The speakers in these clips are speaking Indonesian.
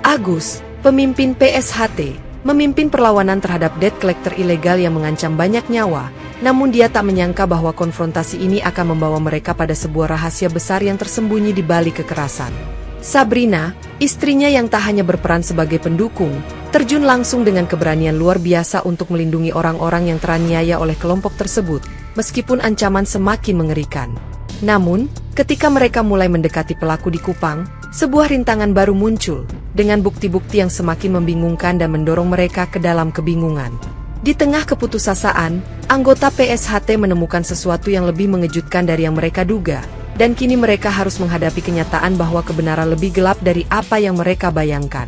Agus, pemimpin PSHT, memimpin perlawanan terhadap debt collector ilegal yang mengancam banyak nyawa, namun dia tak menyangka bahwa konfrontasi ini akan membawa mereka pada sebuah rahasia besar yang tersembunyi di balik kekerasan. Sabrina, istrinya yang tak hanya berperan sebagai pendukung, terjun langsung dengan keberanian luar biasa untuk melindungi orang-orang yang teraniaya oleh kelompok tersebut, meskipun ancaman semakin mengerikan. Namun, ketika mereka mulai mendekati pelaku di Kupang, sebuah rintangan baru muncul, dengan bukti-bukti yang semakin membingungkan dan mendorong mereka ke dalam kebingungan. Di tengah keputusasaan, anggota PSHT menemukan sesuatu yang lebih mengejutkan dari yang mereka duga, dan kini mereka harus menghadapi kenyataan bahwa kebenaran lebih gelap dari apa yang mereka bayangkan.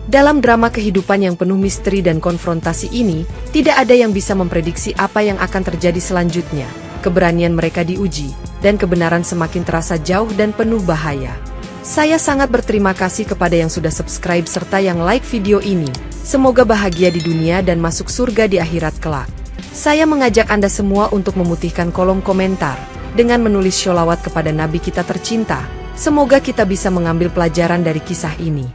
Dalam drama kehidupan yang penuh misteri dan konfrontasi ini, tidak ada yang bisa memprediksi apa yang akan terjadi selanjutnya. Keberanian mereka diuji, dan kebenaran semakin terasa jauh dan penuh bahaya. Saya sangat berterima kasih kepada yang sudah subscribe serta yang like video ini. Semoga bahagia di dunia dan masuk surga di akhirat kelak. Saya mengajak Anda semua untuk memutihkan kolom komentar dengan menulis sholawat kepada Nabi kita tercinta. Semoga kita bisa mengambil pelajaran dari kisah ini.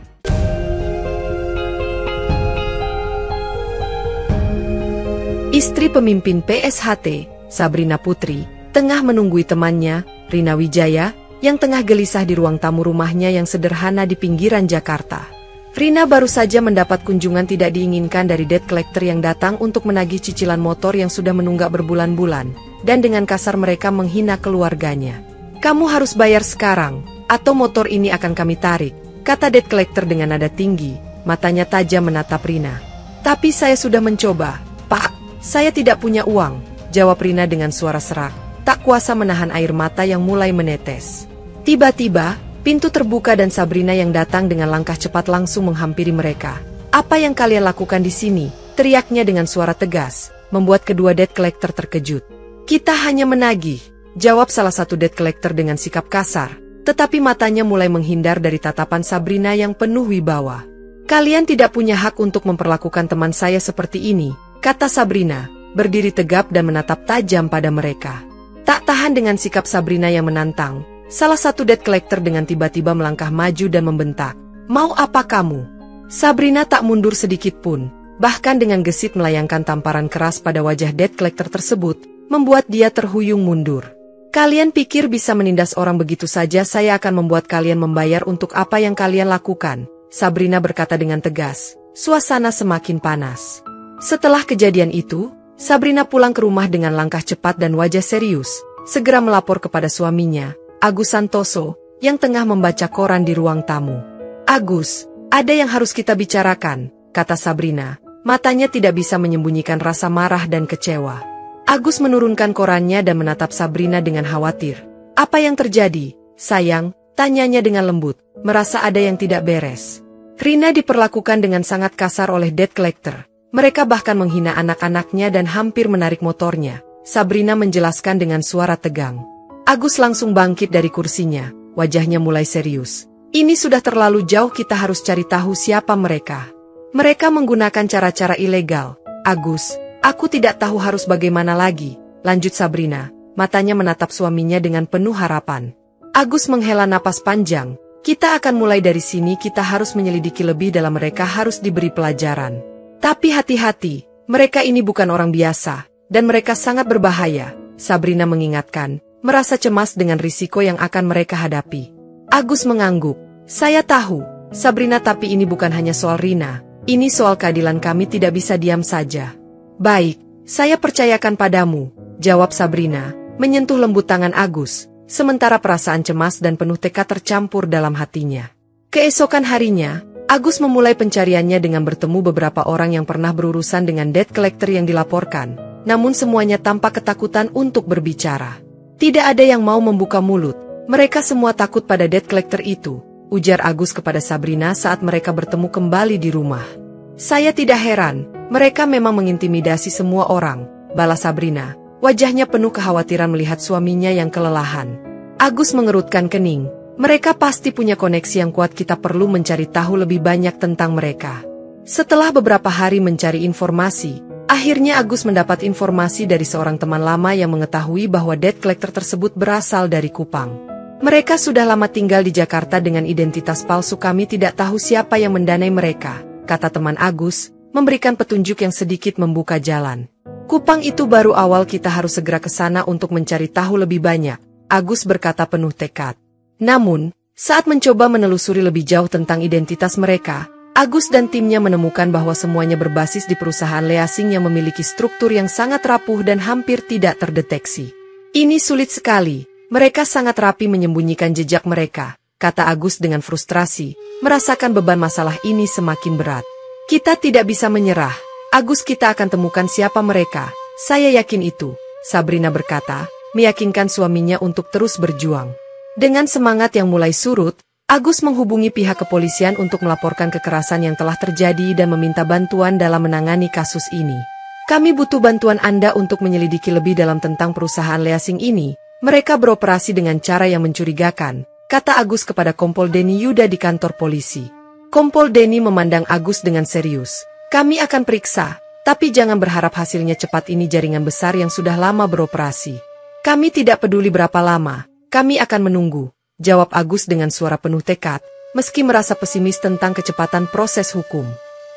Istri pemimpin PSHT, Sabrina Putri, tengah menunggui temannya, Rina Wijaya, yang tengah gelisah di ruang tamu rumahnya yang sederhana di pinggiran Jakarta. Rina baru saja mendapat kunjungan tidak diinginkan dari debt collector yang datang untuk menagih cicilan motor yang sudah menunggak berbulan-bulan, dan dengan kasar mereka menghina keluarganya. "Kamu harus bayar sekarang, atau motor ini akan kami tarik," kata debt collector dengan nada tinggi, matanya tajam menatap Rina. "Tapi saya sudah mencoba, Pak, saya tidak punya uang," jawab Rina dengan suara serak, tak kuasa menahan air mata yang mulai menetes. Tiba-tiba, pintu terbuka dan Sabrina yang datang dengan langkah cepat langsung menghampiri mereka. "Apa yang kalian lakukan di sini?" teriaknya dengan suara tegas, membuat kedua debt collector terkejut. "Kita hanya menagih," jawab salah satu debt collector dengan sikap kasar, tetapi matanya mulai menghindar dari tatapan Sabrina yang penuh wibawa. "Kalian tidak punya hak untuk memperlakukan teman saya seperti ini," kata Sabrina, berdiri tegap dan menatap tajam pada mereka. Tak tahan dengan sikap Sabrina yang menantang, salah satu debt collector dengan tiba-tiba melangkah maju dan membentak, "Mau apa kamu?" Sabrina tak mundur sedikit pun, bahkan dengan gesit melayangkan tamparan keras pada wajah debt collector tersebut, membuat dia terhuyung mundur. "Kalian pikir bisa menindas orang begitu saja? Saya akan membuat kalian membayar untuk apa yang kalian lakukan," Sabrina berkata dengan tegas. Suasana semakin panas. Setelah kejadian itu, Sabrina pulang ke rumah dengan langkah cepat dan wajah serius, segera melapor kepada suaminya, Agus Santoso, yang tengah membaca koran di ruang tamu. "Agus, ada yang harus kita bicarakan," kata Sabrina. Matanya tidak bisa menyembunyikan rasa marah dan kecewa. Agus menurunkan korannya dan menatap Sabrina dengan khawatir. "Apa yang terjadi, sayang?" tanyanya dengan lembut, merasa ada yang tidak beres. Rina diperlakukan dengan sangat kasar oleh debt collector. Mereka bahkan menghina anak-anaknya dan hampir menarik motornya, Sabrina menjelaskan dengan suara tegang. Agus langsung bangkit dari kursinya, wajahnya mulai serius. "Ini sudah terlalu jauh, kita harus cari tahu siapa mereka. Mereka menggunakan cara-cara ilegal. Agus, aku tidak tahu harus bagaimana lagi," lanjut Sabrina, matanya menatap suaminya dengan penuh harapan. Agus menghela napas panjang. "Kita akan mulai dari sini, kita harus menyelidiki lebih dalam, mereka harus diberi pelajaran. Tapi hati-hati, mereka ini bukan orang biasa, dan mereka sangat berbahaya," Sabrina mengingatkan, merasa cemas dengan risiko yang akan mereka hadapi. Agus mengangguk. "Saya tahu, Sabrina, tapi ini bukan hanya soal Rina, ini soal keadilan, kami tidak bisa diam saja." "Baik, saya percayakan padamu," jawab Sabrina, menyentuh lembut tangan Agus, sementara perasaan cemas dan penuh tekad tercampur dalam hatinya. Keesokan harinya, Agus memulai pencariannya dengan bertemu beberapa orang yang pernah berurusan dengan debt collector yang dilaporkan, namun semuanya tampak ketakutan untuk berbicara. "Tidak ada yang mau membuka mulut, mereka semua takut pada debt collector itu," ujar Agus kepada Sabrina saat mereka bertemu kembali di rumah. "Saya tidak heran, mereka memang mengintimidasi semua orang," balas Sabrina, wajahnya penuh kekhawatiran melihat suaminya yang kelelahan. Agus mengerutkan kening. "Mereka pasti punya koneksi yang kuat, kita perlu mencari tahu lebih banyak tentang mereka." Setelah beberapa hari mencari informasi, akhirnya Agus mendapat informasi dari seorang teman lama yang mengetahui bahwa debt collector tersebut berasal dari Kupang. Mereka sudah lama tinggal di Jakarta dengan identitas palsu. Kami tidak tahu siapa yang mendanai mereka, kata teman Agus, memberikan petunjuk yang sedikit membuka jalan. Kupang itu baru awal, kita harus segera ke sana untuk mencari tahu lebih banyak, Agus berkata penuh tekad. Namun, saat mencoba menelusuri lebih jauh tentang identitas mereka, Agus dan timnya menemukan bahwa semuanya berbasis di perusahaan leasing yang memiliki struktur yang sangat rapuh dan hampir tidak terdeteksi. Ini sulit sekali. Mereka sangat rapi menyembunyikan jejak mereka, kata Agus dengan frustrasi, merasakan beban masalah ini semakin berat. Kita tidak bisa menyerah, Agus, kita akan temukan siapa mereka. Saya yakin itu, Sabrina berkata, meyakinkan suaminya untuk terus berjuang. Dengan semangat yang mulai surut, Agus menghubungi pihak kepolisian untuk melaporkan kekerasan yang telah terjadi dan meminta bantuan dalam menangani kasus ini. Kami butuh bantuan Anda untuk menyelidiki lebih dalam tentang perusahaan leasing ini. Mereka beroperasi dengan cara yang mencurigakan, kata Agus kepada Kompol Denny Yuda di kantor polisi. Kompol Denny memandang Agus dengan serius. Kami akan periksa, tapi jangan berharap hasilnya cepat, ini jaringan besar yang sudah lama beroperasi. Kami tidak peduli berapa lama, kami akan menunggu, jawab Agus dengan suara penuh tekad, meski merasa pesimis tentang kecepatan proses hukum.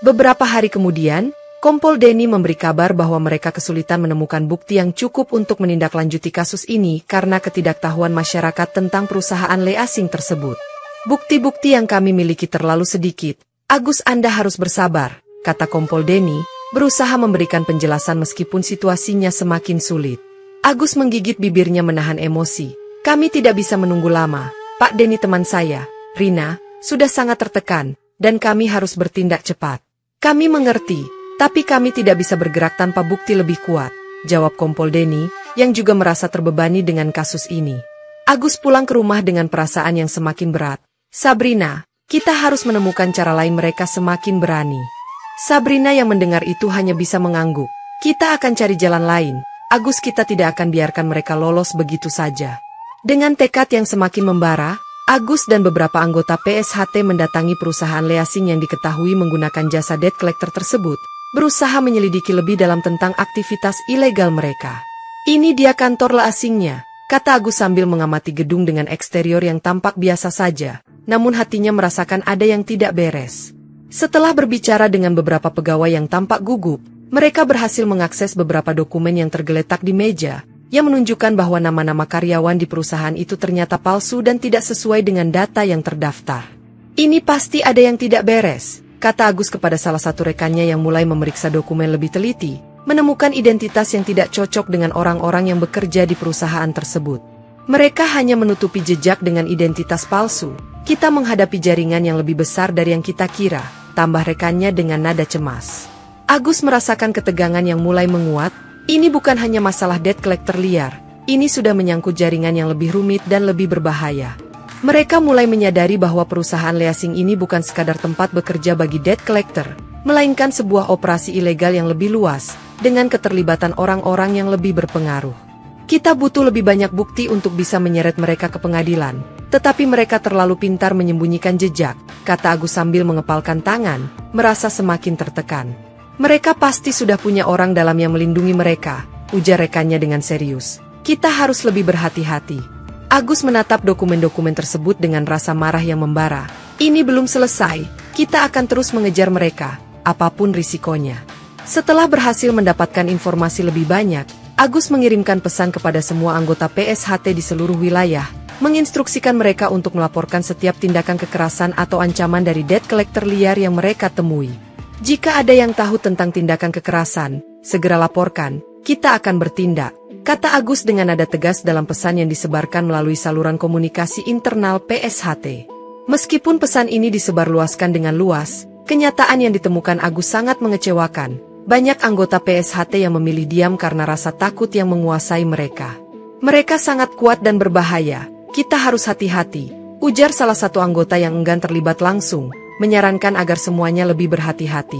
Beberapa hari kemudian, Kompol Denny memberi kabar bahwa mereka kesulitan menemukan bukti yang cukup untuk menindaklanjuti kasus ini karena ketidaktahuan masyarakat tentang perusahaan leasing tersebut. Bukti-bukti yang kami miliki terlalu sedikit. Agus, Anda harus bersabar, kata Kompol Denny, berusaha memberikan penjelasan meskipun situasinya semakin sulit. Agus menggigit bibirnya menahan emosi. Kami tidak bisa menunggu lama, Pak Denny, teman saya, Rina, sudah sangat tertekan, dan kami harus bertindak cepat. Kami mengerti. Tapi kami tidak bisa bergerak tanpa bukti lebih kuat, jawab Kompol Denny, yang juga merasa terbebani dengan kasus ini. Agus pulang ke rumah dengan perasaan yang semakin berat. Sabrina, kita harus menemukan cara lain, mereka semakin berani. Sabrina yang mendengar itu hanya bisa mengangguk. Kita akan cari jalan lain, Agus, kita tidak akan biarkan mereka lolos begitu saja. Dengan tekad yang semakin membara, Agus dan beberapa anggota PSHT mendatangi perusahaan leasing yang diketahui menggunakan jasa debt collector tersebut, berusaha menyelidiki lebih dalam tentang aktivitas ilegal mereka. Ini dia kantor leasingnya, kata Agus sambil mengamati gedung dengan eksterior yang tampak biasa saja, namun hatinya merasakan ada yang tidak beres. Setelah berbicara dengan beberapa pegawai yang tampak gugup, mereka berhasil mengakses beberapa dokumen yang tergeletak di meja, yang menunjukkan bahwa nama-nama karyawan di perusahaan itu ternyata palsu dan tidak sesuai dengan data yang terdaftar. Ini pasti ada yang tidak beres, kata Agus kepada salah satu rekannya yang mulai memeriksa dokumen lebih teliti, menemukan identitas yang tidak cocok dengan orang-orang yang bekerja di perusahaan tersebut. Mereka hanya menutupi jejak dengan identitas palsu. Kita menghadapi jaringan yang lebih besar dari yang kita kira, tambah rekannya dengan nada cemas. Agus merasakan ketegangan yang mulai menguat. Ini bukan hanya masalah debt collector liar, ini sudah menyangkut jaringan yang lebih rumit dan lebih berbahaya. Mereka mulai menyadari bahwa perusahaan leasing ini bukan sekadar tempat bekerja bagi debt collector, melainkan sebuah operasi ilegal yang lebih luas, dengan keterlibatan orang-orang yang lebih berpengaruh. Kita butuh lebih banyak bukti untuk bisa menyeret mereka ke pengadilan, tetapi mereka terlalu pintar menyembunyikan jejak, kata Agus sambil mengepalkan tangan, merasa semakin tertekan. Mereka pasti sudah punya orang dalam yang melindungi mereka, ujar rekannya dengan serius. Kita harus lebih berhati-hati. Agus menatap dokumen-dokumen tersebut dengan rasa marah yang membara. Ini belum selesai, kita akan terus mengejar mereka, apapun risikonya. Setelah berhasil mendapatkan informasi lebih banyak, Agus mengirimkan pesan kepada semua anggota PSHT di seluruh wilayah, menginstruksikan mereka untuk melaporkan setiap tindakan kekerasan atau ancaman dari debt collector liar yang mereka temui. Jika ada yang tahu tentang tindakan kekerasan, segera laporkan, kita akan bertindak, kata Agus dengan nada tegas dalam pesan yang disebarkan melalui saluran komunikasi internal PSHT. Meskipun pesan ini disebarluaskan dengan luas, kenyataan yang ditemukan Agus sangat mengecewakan. Banyak anggota PSHT yang memilih diam karena rasa takut yang menguasai mereka. Mereka sangat kuat dan berbahaya, kita harus hati-hati, ujar salah satu anggota yang enggan terlibat langsung, menyarankan agar semuanya lebih berhati-hati.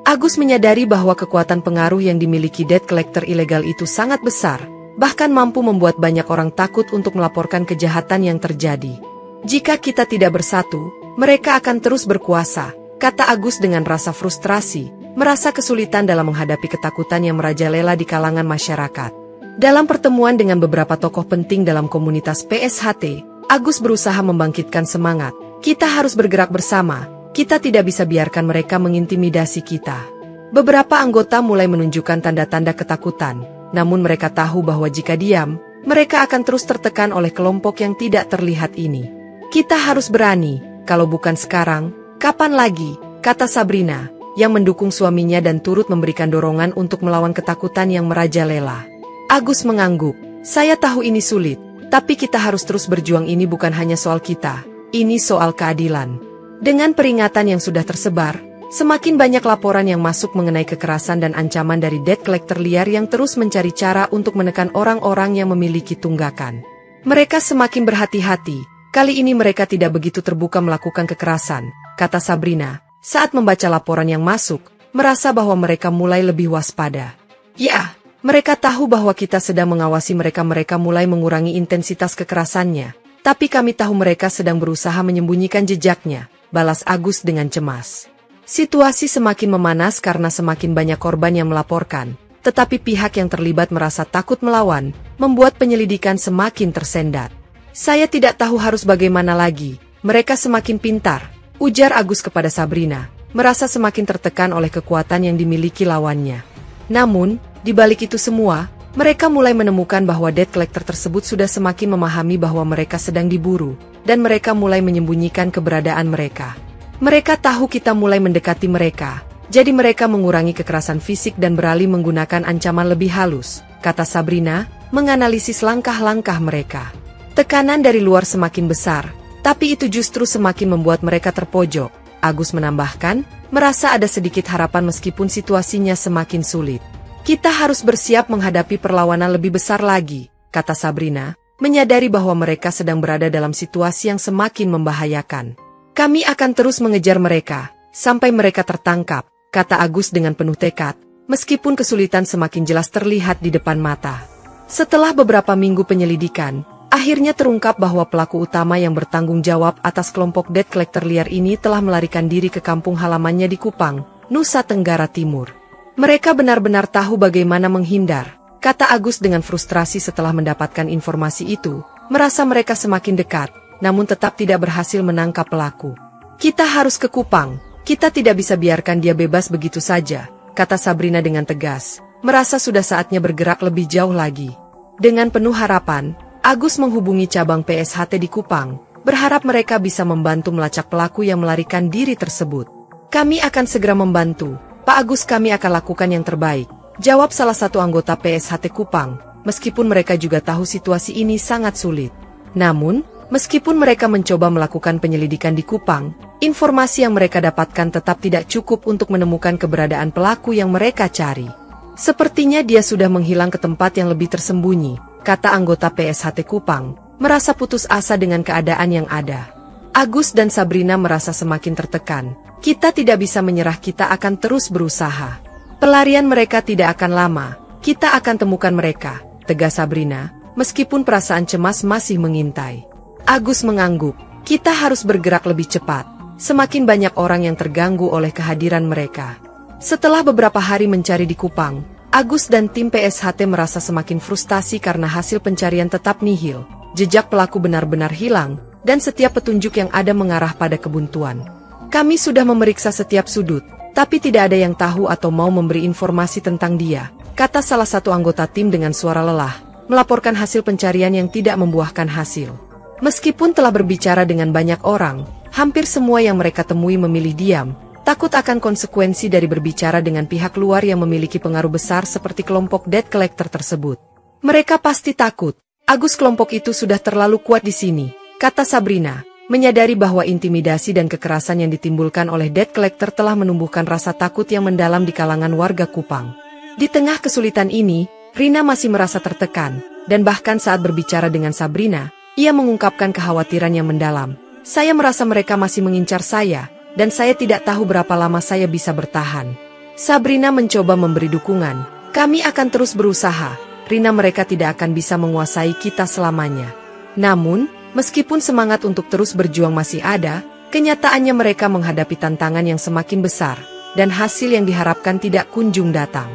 Agus menyadari bahwa kekuatan pengaruh yang dimiliki debt collector ilegal itu sangat besar, bahkan mampu membuat banyak orang takut untuk melaporkan kejahatan yang terjadi. Jika kita tidak bersatu, mereka akan terus berkuasa, kata Agus dengan rasa frustrasi, merasa kesulitan dalam menghadapi ketakutan yang merajalela di kalangan masyarakat. Dalam pertemuan dengan beberapa tokoh penting dalam komunitas PSHT, Agus berusaha membangkitkan semangat. Kita harus bergerak bersama. Kita tidak bisa biarkan mereka mengintimidasi kita. Beberapa anggota mulai menunjukkan tanda-tanda ketakutan. Namun mereka tahu bahwa jika diam, mereka akan terus tertekan oleh kelompok yang tidak terlihat ini. Kita harus berani. Kalau bukan sekarang, kapan lagi? Kata Sabrina, yang mendukung suaminya dan turut memberikan dorongan untuk melawan ketakutan yang merajalela. Agus mengangguk. Saya tahu ini sulit, tapi kita harus terus berjuang. Ini bukan hanya soal kita, ini soal keadilan. Dengan peringatan yang sudah tersebar, semakin banyak laporan yang masuk mengenai kekerasan dan ancaman dari debt collector liar yang terus mencari cara untuk menekan orang-orang yang memiliki tunggakan. Mereka semakin berhati-hati, kali ini mereka tidak begitu terbuka melakukan kekerasan, kata Sabrina. Saat membaca laporan yang masuk, merasa bahwa mereka mulai lebih waspada. Ya, mereka tahu bahwa kita sedang mengawasi mereka. Mereka mulai mengurangi intensitas kekerasannya. Tapi kami tahu mereka sedang berusaha menyembunyikan jejaknya, balas Agus dengan cemas. Situasi semakin memanas karena semakin banyak korban yang melaporkan. Tetapi pihak yang terlibat merasa takut melawan, membuat penyelidikan semakin tersendat. Saya tidak tahu harus bagaimana lagi. Mereka semakin pintar, ujar Agus kepada Sabrina, merasa semakin tertekan oleh kekuatan yang dimiliki lawannya. Namun, di balik itu semua, mereka mulai menemukan bahwa debt collector tersebut sudah semakin memahami bahwa mereka sedang diburu, dan mereka mulai menyembunyikan keberadaan mereka. Mereka tahu kita mulai mendekati mereka, jadi mereka mengurangi kekerasan fisik dan beralih menggunakan ancaman lebih halus, kata Sabrina, menganalisis langkah-langkah mereka. Tekanan dari luar semakin besar, tapi itu justru semakin membuat mereka terpojok. Agus menambahkan, merasa ada sedikit harapan meskipun situasinya semakin sulit. Kita harus bersiap menghadapi perlawanan lebih besar lagi, kata Sabrina, menyadari bahwa mereka sedang berada dalam situasi yang semakin membahayakan. Kami akan terus mengejar mereka, sampai mereka tertangkap, kata Agus dengan penuh tekad, meskipun kesulitan semakin jelas terlihat di depan mata. Setelah beberapa minggu penyelidikan, akhirnya terungkap bahwa pelaku utama yang bertanggung jawab atas kelompok debt collector liar ini telah melarikan diri ke kampung halamannya di Kupang, Nusa Tenggara Timur. Mereka benar-benar tahu bagaimana menghindar, kata Agus dengan frustrasi setelah mendapatkan informasi itu, merasa mereka semakin dekat, namun tetap tidak berhasil menangkap pelaku. Kita harus ke Kupang, kita tidak bisa biarkan dia bebas begitu saja, kata Sabrina dengan tegas, merasa sudah saatnya bergerak lebih jauh lagi. Dengan penuh harapan, Agus menghubungi cabang PSHT di Kupang, berharap mereka bisa membantu melacak pelaku yang melarikan diri tersebut. Kami akan segera membantu, Pak Agus. Kami akan lakukan yang terbaik, jawab salah satu anggota PSHT Kupang, meskipun mereka juga tahu situasi ini sangat sulit. Namun, meskipun mereka mencoba melakukan penyelidikan di Kupang, informasi yang mereka dapatkan tetap tidak cukup untuk menemukan keberadaan pelaku yang mereka cari. Sepertinya dia sudah menghilang ke tempat yang lebih tersembunyi, kata anggota PSHT Kupang, merasa putus asa dengan keadaan yang ada. Agus dan Sabrina merasa semakin tertekan. Kita tidak bisa menyerah, kita akan terus berusaha. Pelarian mereka tidak akan lama, kita akan temukan mereka, tegas Sabrina, meskipun perasaan cemas masih mengintai. Agus mengangguk, kita harus bergerak lebih cepat, semakin banyak orang yang terganggu oleh kehadiran mereka. Setelah beberapa hari mencari di Kupang, Agus dan tim PSHT merasa semakin frustasi karena hasil pencarian tetap nihil, jejak pelaku benar-benar hilang, dan setiap petunjuk yang ada mengarah pada kebuntuan. Kami sudah memeriksa setiap sudut, tapi tidak ada yang tahu atau mau memberi informasi tentang dia, kata salah satu anggota tim dengan suara lelah, melaporkan hasil pencarian yang tidak membuahkan hasil. Meskipun telah berbicara dengan banyak orang, hampir semua yang mereka temui memilih diam, takut akan konsekuensi dari berbicara dengan pihak luar yang memiliki pengaruh besar seperti kelompok debt collector tersebut. Mereka pasti takut, Agus, kelompok itu sudah terlalu kuat di sini, kata Sabrina, menyadari bahwa intimidasi dan kekerasan yang ditimbulkan oleh debt collector telah menumbuhkan rasa takut yang mendalam di kalangan warga Kupang. Di tengah kesulitan ini, Rina masih merasa tertekan, dan bahkan saat berbicara dengan Sabrina, ia mengungkapkan kekhawatiran yang mendalam. Saya merasa mereka masih mengincar saya, dan saya tidak tahu berapa lama saya bisa bertahan. Sabrina mencoba memberi dukungan. Kami akan terus berusaha, Rina, mereka tidak akan bisa menguasai kita selamanya. Namun, meskipun semangat untuk terus berjuang masih ada, kenyataannya mereka menghadapi tantangan yang semakin besar, dan hasil yang diharapkan tidak kunjung datang.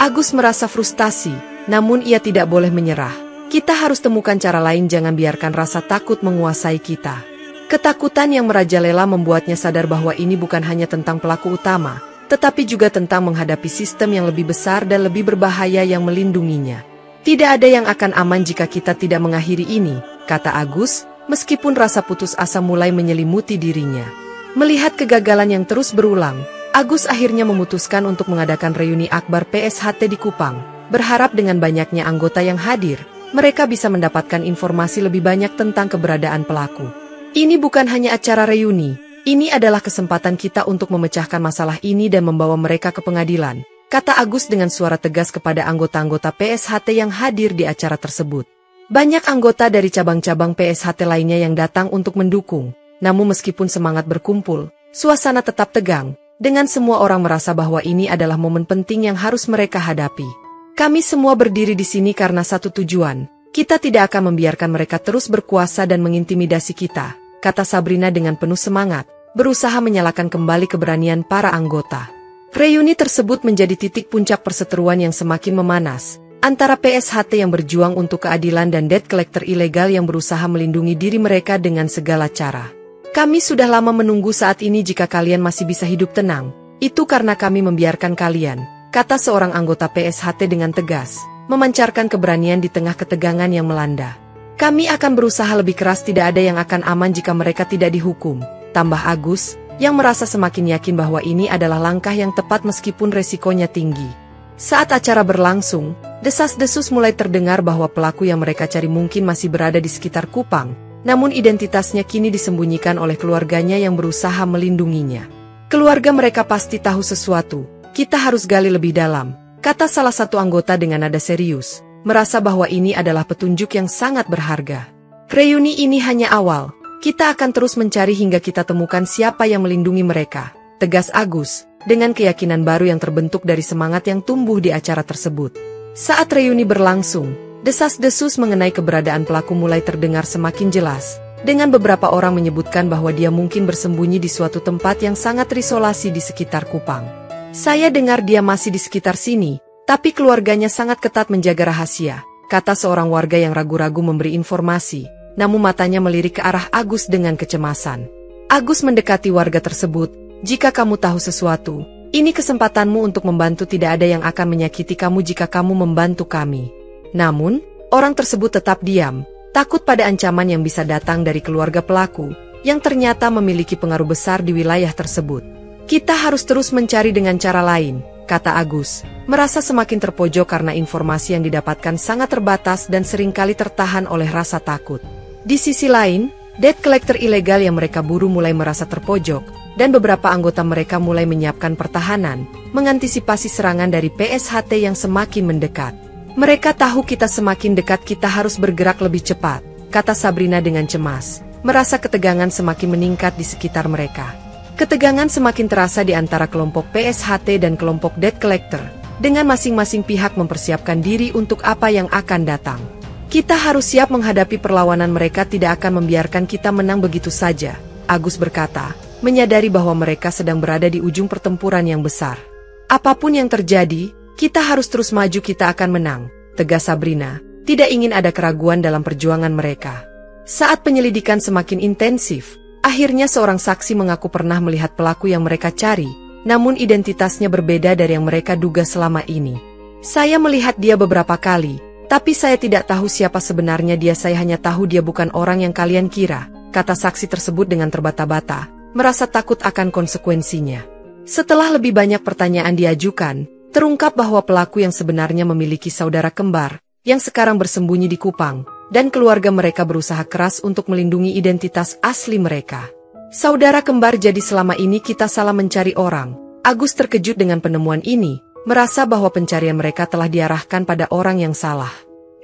Agus merasa frustasi, namun ia tidak boleh menyerah. Kita harus temukan cara lain, jangan biarkan rasa takut menguasai kita. Ketakutan yang merajalela membuatnya sadar bahwa ini bukan hanya tentang pelaku utama, tetapi juga tentang menghadapi sistem yang lebih besar dan lebih berbahaya yang melindunginya. Tidak ada yang akan aman jika kita tidak mengakhiri ini, kata Agus, meskipun rasa putus asa mulai menyelimuti dirinya. Melihat kegagalan yang terus berulang, Agus akhirnya memutuskan untuk mengadakan reuni akbar PSHT di Kupang, berharap dengan banyaknya anggota yang hadir, mereka bisa mendapatkan informasi lebih banyak tentang keberadaan pelaku. Ini bukan hanya acara reuni, ini adalah kesempatan kita untuk memecahkan masalah ini dan membawa mereka ke pengadilan, kata Agus dengan suara tegas kepada anggota-anggota PSHT yang hadir di acara tersebut. Banyak anggota dari cabang-cabang PSHT lainnya yang datang untuk mendukung, namun meskipun semangat berkumpul, suasana tetap tegang, dengan semua orang merasa bahwa ini adalah momen penting yang harus mereka hadapi. Kami semua berdiri di sini karena satu tujuan, kita tidak akan membiarkan mereka terus berkuasa dan mengintimidasi kita, kata Sabrina dengan penuh semangat, berusaha menyalakan kembali keberanian para anggota. Reuni tersebut menjadi titik puncak perseteruan yang semakin memanas, antara PSHT yang berjuang untuk keadilan dan debt collector ilegal yang berusaha melindungi diri mereka dengan segala cara. Kami sudah lama menunggu saat ini, jika kalian masih bisa hidup tenang, itu karena kami membiarkan kalian, kata seorang anggota PSHT dengan tegas, memancarkan keberanian di tengah ketegangan yang melanda. Kami akan berusaha lebih keras, tidak ada yang akan aman jika mereka tidak dihukum, tambah Agus, yang merasa semakin yakin bahwa ini adalah langkah yang tepat meskipun resikonya tinggi. Saat acara berlangsung, desas-desus mulai terdengar bahwa pelaku yang mereka cari mungkin masih berada di sekitar Kupang, namun identitasnya kini disembunyikan oleh keluarganya yang berusaha melindunginya. Keluarga mereka pasti tahu sesuatu, kita harus gali lebih dalam, kata salah satu anggota dengan nada serius, merasa bahwa ini adalah petunjuk yang sangat berharga. Reuni ini hanya awal, kita akan terus mencari hingga kita temukan siapa yang melindungi mereka, tegas Agus, dengan keyakinan baru yang terbentuk dari semangat yang tumbuh di acara tersebut. Saat reuni berlangsung, desas-desus mengenai keberadaan pelaku mulai terdengar semakin jelas, dengan beberapa orang menyebutkan bahwa dia mungkin bersembunyi di suatu tempat yang sangat terisolasi di sekitar Kupang. Saya dengar dia masih di sekitar sini, tapi keluarganya sangat ketat menjaga rahasia, kata seorang warga yang ragu-ragu memberi informasi, namun matanya melirik ke arah Agus dengan kecemasan. Agus mendekati warga tersebut, jika kamu tahu sesuatu, ini kesempatanmu untuk membantu, tidak ada yang akan menyakiti kamu jika kamu membantu kami. Namun, orang tersebut tetap diam, takut pada ancaman yang bisa datang dari keluarga pelaku, yang ternyata memiliki pengaruh besar di wilayah tersebut. Kita harus terus mencari dengan cara lain, kata Agus, merasa semakin terpojok karena informasi yang didapatkan sangat terbatas dan seringkali tertahan oleh rasa takut. Di sisi lain, debt collector ilegal yang mereka buru mulai merasa terpojok, dan beberapa anggota mereka mulai menyiapkan pertahanan, mengantisipasi serangan dari PSHT yang semakin mendekat. Mereka tahu kita semakin dekat, kita harus bergerak lebih cepat, kata Sabrina dengan cemas, merasa ketegangan semakin meningkat di sekitar mereka. Ketegangan semakin terasa di antara kelompok PSHT dan kelompok debt collector, dengan masing-masing pihak mempersiapkan diri untuk apa yang akan datang. Kita harus siap menghadapi perlawanan mereka, tidak akan membiarkan kita menang begitu saja, Agus berkata, menyadari bahwa mereka sedang berada di ujung pertempuran yang besar. Apapun yang terjadi, kita harus terus maju, kita akan menang, tegas Sabrina, tidak ingin ada keraguan dalam perjuangan mereka. Saat penyelidikan semakin intensif, akhirnya seorang saksi mengaku pernah melihat pelaku yang mereka cari, namun identitasnya berbeda dari yang mereka duga selama ini. Saya melihat dia beberapa kali, tapi saya tidak tahu siapa sebenarnya dia, saya hanya tahu dia bukan orang yang kalian kira, kata saksi tersebut dengan terbata-bata, merasa takut akan konsekuensinya. Setelah lebih banyak pertanyaan diajukan, terungkap bahwa pelaku yang sebenarnya memiliki saudara kembar, yang sekarang bersembunyi di Kupang, dan keluarga mereka berusaha keras untuk melindungi identitas asli mereka. Saudara kembar, jadi selama ini kita salah mencari orang. Agus terkejut dengan penemuan ini, merasa bahwa pencarian mereka telah diarahkan pada orang yang salah.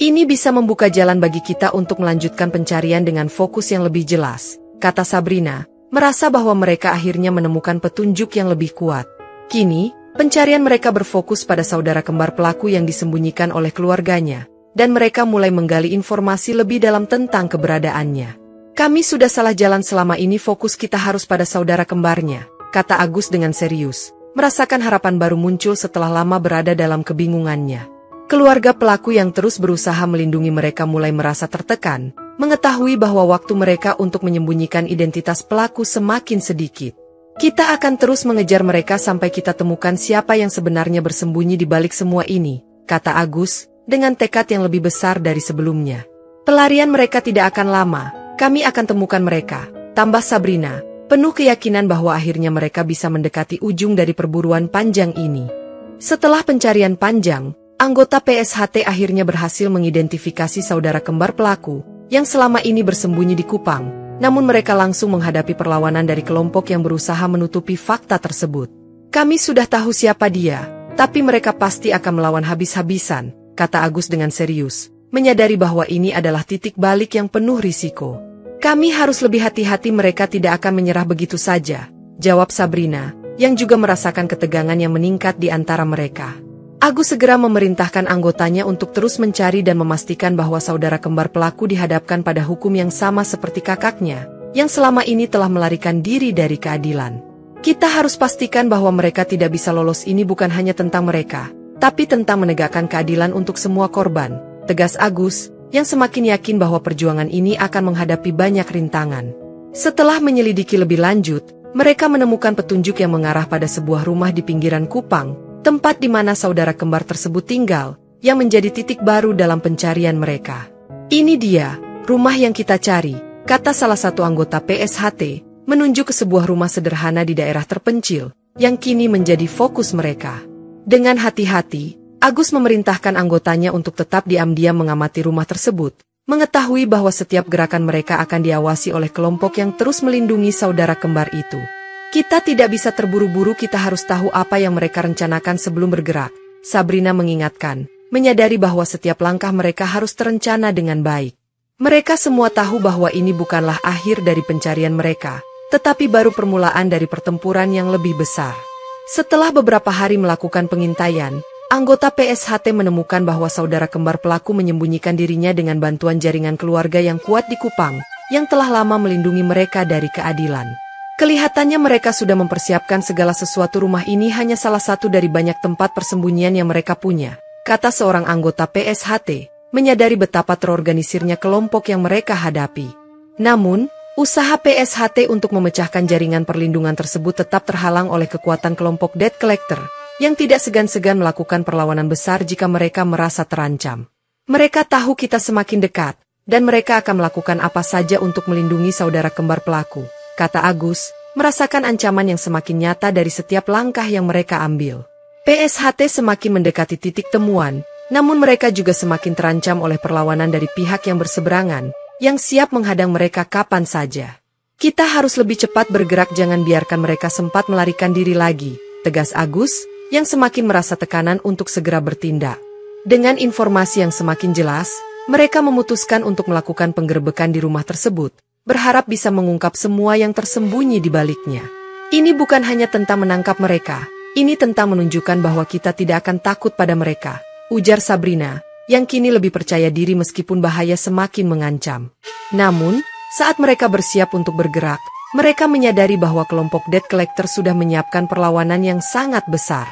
Ini bisa membuka jalan bagi kita untuk melanjutkan pencarian dengan fokus yang lebih jelas, kata Sabrina, merasa bahwa mereka akhirnya menemukan petunjuk yang lebih kuat. Kini, pencarian mereka berfokus pada saudara kembar pelaku yang disembunyikan oleh keluarganya, dan mereka mulai menggali informasi lebih dalam tentang keberadaannya. Kami sudah salah jalan selama ini, fokus kita harus pada saudara kembarnya, kata Agus dengan serius, merasakan harapan baru muncul setelah lama berada dalam kebingungannya. Keluarga pelaku yang terus berusaha melindungi mereka mulai merasa tertekan, mengetahui bahwa waktu mereka untuk menyembunyikan identitas pelaku semakin sedikit. Kita akan terus mengejar mereka sampai kita temukan siapa yang sebenarnya bersembunyi di balik semua ini, kata Agus, dengan tekad yang lebih besar dari sebelumnya. Pelarian mereka tidak akan lama, kami akan temukan mereka, tambah Sabrina, penuh keyakinan bahwa akhirnya mereka bisa mendekati ujung dari perburuan panjang ini. Setelah pencarian panjang, anggota PSHT akhirnya berhasil mengidentifikasi saudara kembar pelaku, yang selama ini bersembunyi di Kupang, namun mereka langsung menghadapi perlawanan dari kelompok yang berusaha menutupi fakta tersebut. Kami sudah tahu siapa dia, tapi mereka pasti akan melawan habis-habisan, kata Agus dengan serius, menyadari bahwa ini adalah titik balik yang penuh risiko. Kami harus lebih hati-hati, mereka tidak akan menyerah begitu saja, jawab Sabrina, yang juga merasakan ketegangan yang meningkat di antara mereka. Agus segera memerintahkan anggotanya untuk terus mencari dan memastikan bahwa saudara kembar pelaku dihadapkan pada hukum yang sama seperti kakaknya, yang selama ini telah melarikan diri dari keadilan. Kita harus pastikan bahwa mereka tidak bisa lolos. Ini bukan hanya tentang mereka, tapi tentang menegakkan keadilan untuk semua korban, tegas Agus, yang semakin yakin bahwa perjuangan ini akan menghadapi banyak rintangan. Setelah menyelidiki lebih lanjut, mereka menemukan petunjuk yang mengarah pada sebuah rumah di pinggiran Kupang, tempat di mana saudara kembar tersebut tinggal, yang menjadi titik baru dalam pencarian mereka. Ini dia, rumah yang kita cari, kata salah satu anggota PSHT, menunjuk ke sebuah rumah sederhana di daerah terpencil, yang kini menjadi fokus mereka. Dengan hati-hati, Agus memerintahkan anggotanya untuk tetap diam-diam mengamati rumah tersebut, mengetahui bahwa setiap gerakan mereka akan diawasi oleh kelompok yang terus melindungi saudara kembar itu. Kita tidak bisa terburu-buru, kita harus tahu apa yang mereka rencanakan sebelum bergerak, Sabrina mengingatkan, menyadari bahwa setiap langkah mereka harus terencana dengan baik. Mereka semua tahu bahwa ini bukanlah akhir dari pencarian mereka, tetapi baru permulaan dari pertempuran yang lebih besar. Setelah beberapa hari melakukan pengintaian, anggota PSHT menemukan bahwa saudara kembar pelaku menyembunyikan dirinya dengan bantuan jaringan keluarga yang kuat di Kupang, yang telah lama melindungi mereka dari keadilan. Kelihatannya mereka sudah mempersiapkan segala sesuatu. Rumah ini hanya salah satu dari banyak tempat persembunyian yang mereka punya, kata seorang anggota PSHT, menyadari betapa terorganisirnya kelompok yang mereka hadapi. Namun, usaha PSHT untuk memecahkan jaringan perlindungan tersebut tetap terhalang oleh kekuatan kelompok debt collector, yang tidak segan-segan melakukan perlawanan besar jika mereka merasa terancam. Mereka tahu kita semakin dekat, dan mereka akan melakukan apa saja untuk melindungi saudara kembar pelaku, kata Agus, merasakan ancaman yang semakin nyata dari setiap langkah yang mereka ambil. PSHT semakin mendekati titik temuan, namun mereka juga semakin terancam oleh perlawanan dari pihak yang berseberangan, yang siap menghadang mereka kapan saja. Kita harus lebih cepat bergerak, jangan biarkan mereka sempat melarikan diri lagi, tegas Agus, yang semakin merasa tekanan untuk segera bertindak. Dengan informasi yang semakin jelas, mereka memutuskan untuk melakukan penggerebekan di rumah tersebut, berharap bisa mengungkap semua yang tersembunyi di baliknya. Ini bukan hanya tentang menangkap mereka, ini tentang menunjukkan bahwa kita tidak akan takut pada mereka, ujar Sabrina, yang kini lebih percaya diri meskipun bahaya semakin mengancam. Namun, saat mereka bersiap untuk bergerak, mereka menyadari bahwa kelompok debt collector sudah menyiapkan perlawanan yang sangat besar.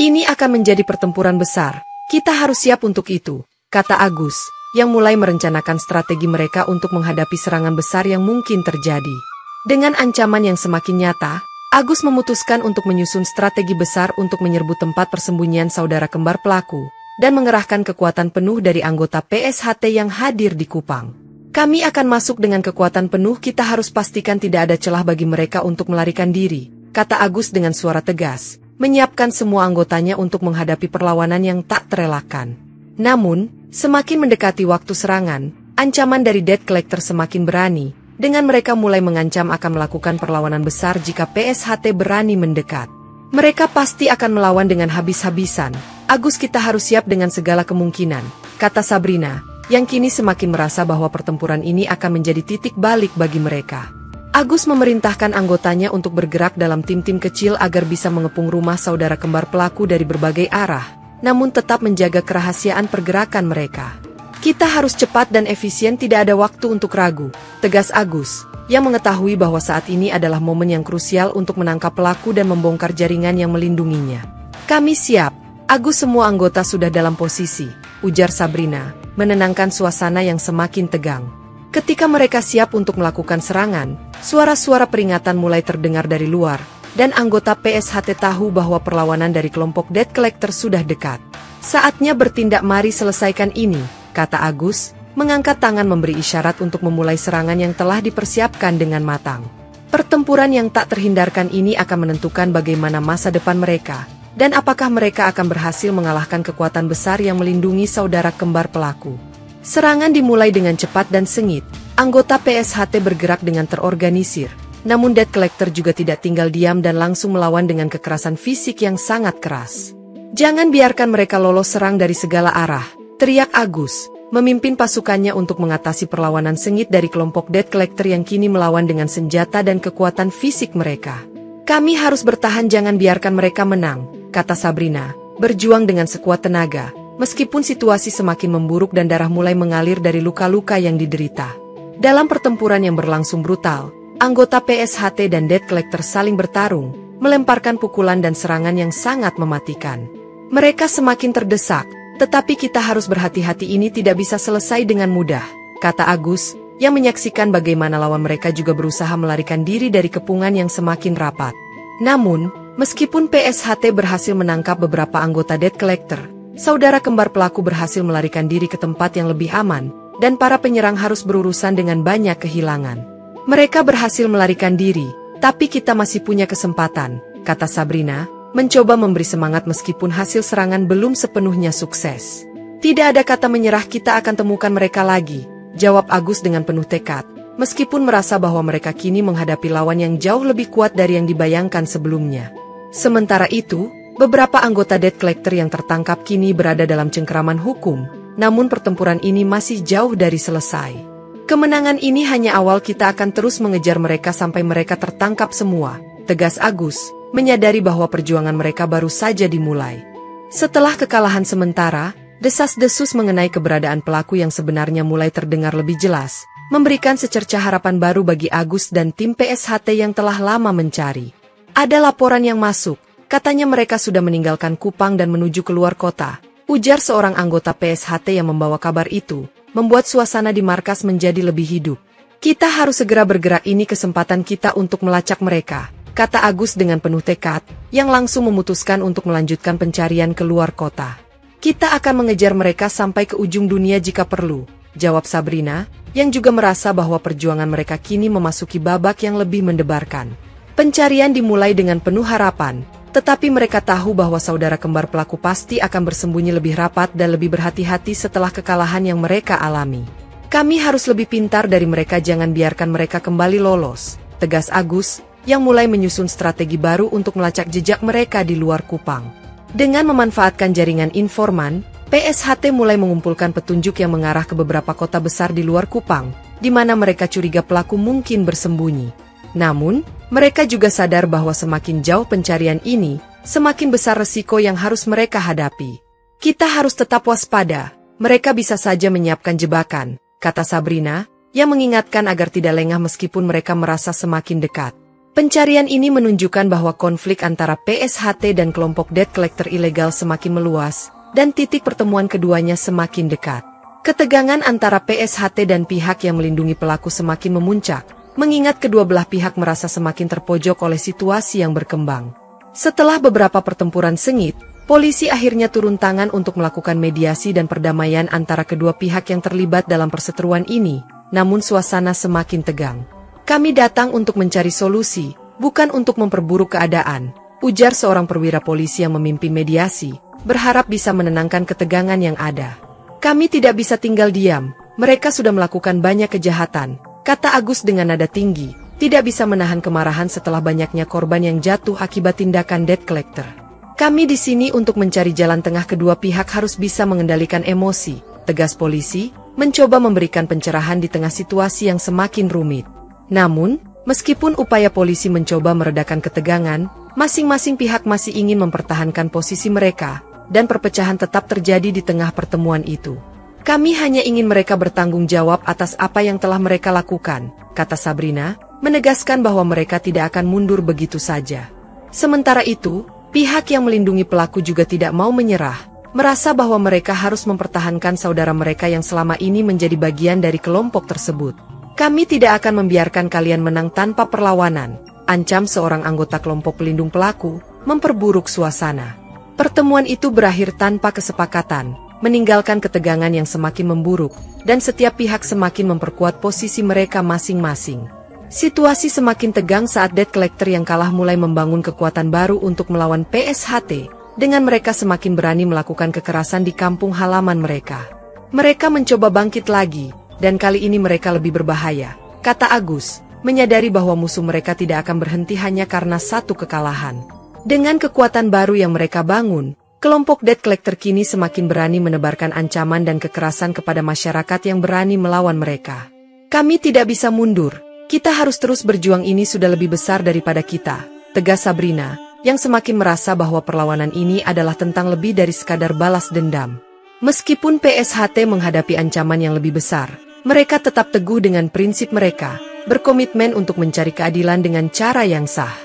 Ini akan menjadi pertempuran besar, kita harus siap untuk itu, kata Agus, yang mulai merencanakan strategi mereka untuk menghadapi serangan besar yang mungkin terjadi. Dengan ancaman yang semakin nyata, Agus memutuskan untuk menyusun strategi besar untuk menyerbu tempat persembunyian saudara kembar pelaku, dan mengerahkan kekuatan penuh dari anggota PSHT yang hadir di Kupang. Kami akan masuk dengan kekuatan penuh, kita harus pastikan tidak ada celah bagi mereka untuk melarikan diri, kata Agus dengan suara tegas, menyiapkan semua anggotanya untuk menghadapi perlawanan yang tak terelakkan. Namun, semakin mendekati waktu serangan, ancaman dari debt collector semakin berani, dengan mereka mulai mengancam akan melakukan perlawanan besar jika PSHT berani mendekat. Mereka pasti akan melawan dengan habis-habisan. Agus, kita harus siap dengan segala kemungkinan, kata Sabrina, yang kini semakin merasa bahwa pertempuran ini akan menjadi titik balik bagi mereka. Agus memerintahkan anggotanya untuk bergerak dalam tim-tim kecil agar bisa mengepung rumah saudara kembar pelaku dari berbagai arah, namun tetap menjaga kerahasiaan pergerakan mereka. Kita harus cepat dan efisien, tidak ada waktu untuk ragu, tegas Agus, yang mengetahui bahwa saat ini adalah momen yang krusial untuk menangkap pelaku dan membongkar jaringan yang melindunginya. Kami siap, Agus, semua anggota sudah dalam posisi, ujar Sabrina, menenangkan suasana yang semakin tegang. Ketika mereka siap untuk melakukan serangan, suara-suara peringatan mulai terdengar dari luar, dan anggota PSHT tahu bahwa perlawanan dari kelompok Debt Collector sudah dekat. Saatnya bertindak, mari selesaikan ini, kata Agus, mengangkat tangan memberi isyarat untuk memulai serangan yang telah dipersiapkan dengan matang. Pertempuran yang tak terhindarkan ini akan menentukan bagaimana masa depan mereka, dan apakah mereka akan berhasil mengalahkan kekuatan besar yang melindungi saudara kembar pelaku. Serangan dimulai dengan cepat dan sengit, anggota PSHT bergerak dengan terorganisir, namun Debt Collector juga tidak tinggal diam dan langsung melawan dengan kekerasan fisik yang sangat keras. Jangan biarkan mereka lolos serang dari segala arah, teriak Agus, memimpin pasukannya untuk mengatasi perlawanan sengit dari kelompok Debt Collector yang kini melawan dengan senjata dan kekuatan fisik mereka. Kami harus bertahan, jangan biarkan mereka menang, kata Sabrina, berjuang dengan sekuat tenaga, meskipun situasi semakin memburuk dan darah mulai mengalir dari luka-luka yang diderita. Dalam pertempuran yang berlangsung brutal, anggota PSHT dan Debt Collector saling bertarung, melemparkan pukulan dan serangan yang sangat mematikan. Mereka semakin terdesak, tetapi kita harus berhati-hati, ini tidak bisa selesai dengan mudah, kata Agus, yang menyaksikan bagaimana lawan mereka juga berusaha melarikan diri dari kepungan yang semakin rapat. Namun, meskipun PSHT berhasil menangkap beberapa anggota Debt Collector, saudara kembar pelaku berhasil melarikan diri ke tempat yang lebih aman, dan para penyerang harus berurusan dengan banyak kehilangan. Mereka berhasil melarikan diri, tapi kita masih punya kesempatan, kata Sabrina, mencoba memberi semangat meskipun hasil serangan belum sepenuhnya sukses. Tidak ada kata menyerah, kita akan temukan mereka lagi, jawab Agus dengan penuh tekad, meskipun merasa bahwa mereka kini menghadapi lawan yang jauh lebih kuat dari yang dibayangkan sebelumnya. Sementara itu, beberapa anggota Debt Collector yang tertangkap kini berada dalam cengkeraman hukum, namun pertempuran ini masih jauh dari selesai. Kemenangan ini hanya awal, kita akan terus mengejar mereka sampai mereka tertangkap semua, tegas Agus, menyadari bahwa perjuangan mereka baru saja dimulai. Setelah kekalahan sementara, desas-desus mengenai keberadaan pelaku yang sebenarnya mulai terdengar lebih jelas, memberikan secercah harapan baru bagi Agus dan tim PSHT yang telah lama mencari. Ada laporan yang masuk, katanya mereka sudah meninggalkan Kupang dan menuju keluar kota, ujar seorang anggota PSHT yang membawa kabar itu, membuat suasana di markas menjadi lebih hidup. Kita harus segera bergerak, ini kesempatan kita untuk melacak mereka, kata Agus dengan penuh tekad, yang langsung memutuskan untuk melanjutkan pencarian keluar kota. Kita akan mengejar mereka sampai ke ujung dunia jika perlu, jawab Sabrina, yang juga merasa bahwa perjuangan mereka kini memasuki babak yang lebih mendebarkan. Pencarian dimulai dengan penuh harapan, tetapi mereka tahu bahwa saudara kembar pelaku pasti akan bersembunyi lebih rapat dan lebih berhati-hati setelah kekalahan yang mereka alami. Kami harus lebih pintar dari mereka, jangan biarkan mereka kembali lolos, tegas Agus, yang mulai menyusun strategi baru untuk melacak jejak mereka di luar Kupang. Dengan memanfaatkan jaringan informan, PSHT mulai mengumpulkan petunjuk yang mengarah ke beberapa kota besar di luar Kupang, di mana mereka curiga pelaku mungkin bersembunyi. Namun, mereka juga sadar bahwa semakin jauh pencarian ini, semakin besar resiko yang harus mereka hadapi. Kita harus tetap waspada, mereka bisa saja menyiapkan jebakan, kata Sabrina, yang mengingatkan agar tidak lengah meskipun mereka merasa semakin dekat. Pencarian ini menunjukkan bahwa konflik antara PSHT dan kelompok Debt Collector ilegal semakin meluas, dan titik pertemuan keduanya semakin dekat. Ketegangan antara PSHT dan pihak yang melindungi pelaku semakin memuncak, mengingat kedua belah pihak merasa semakin terpojok oleh situasi yang berkembang. Setelah beberapa pertempuran sengit, polisi akhirnya turun tangan untuk melakukan mediasi dan perdamaian antara kedua pihak yang terlibat dalam perseteruan ini, namun suasana semakin tegang. Kami datang untuk mencari solusi, bukan untuk memperburuk keadaan, ujar seorang perwira polisi yang memimpin mediasi, berharap bisa menenangkan ketegangan yang ada. Kami tidak bisa tinggal diam, mereka sudah melakukan banyak kejahatan, kata Agus dengan nada tinggi, tidak bisa menahan kemarahan setelah banyaknya korban yang jatuh akibat tindakan Debt Collector. Kami di sini untuk mencari jalan tengah, kedua pihak harus bisa mengendalikan emosi, tegas polisi, mencoba memberikan pencerahan di tengah situasi yang semakin rumit. Namun, meskipun upaya polisi mencoba meredakan ketegangan, masing-masing pihak masih ingin mempertahankan posisi mereka, dan perpecahan tetap terjadi di tengah pertemuan itu. Kami hanya ingin mereka bertanggung jawab atas apa yang telah mereka lakukan, kata Sabrina, menegaskan bahwa mereka tidak akan mundur begitu saja. Sementara itu, Pihak yang melindungi pelaku juga tidak mau menyerah, merasa bahwa mereka harus mempertahankan saudara mereka yang selama ini menjadi bagian dari kelompok tersebut. Kami tidak akan membiarkan kalian menang tanpa perlawanan, ancam seorang anggota kelompok pelindung pelaku, memperburuk suasana. Pertemuan itu berakhir tanpa kesepakatan, meninggalkan ketegangan yang semakin memburuk, dan setiap pihak semakin memperkuat posisi mereka masing-masing. Situasi semakin tegang saat debt collector yang kalah mulai membangun kekuatan baru untuk melawan PSHT, dengan mereka semakin berani melakukan kekerasan di kampung halaman mereka. Mereka mencoba bangkit lagi, dan kali ini mereka lebih berbahaya, kata Agus, menyadari bahwa musuh mereka tidak akan berhenti hanya karena satu kekalahan. Dengan kekuatan baru yang mereka bangun, kelompok debt collector kini semakin berani menebarkan ancaman dan kekerasan kepada masyarakat yang berani melawan mereka. Kami tidak bisa mundur. Kita harus terus berjuang, ini sudah lebih besar daripada kita, tegas Sabrina, yang semakin merasa bahwa perlawanan ini adalah tentang lebih dari sekadar balas dendam. Meskipun PSHT menghadapi ancaman yang lebih besar, mereka tetap teguh dengan prinsip mereka, berkomitmen untuk mencari keadilan dengan cara yang sah.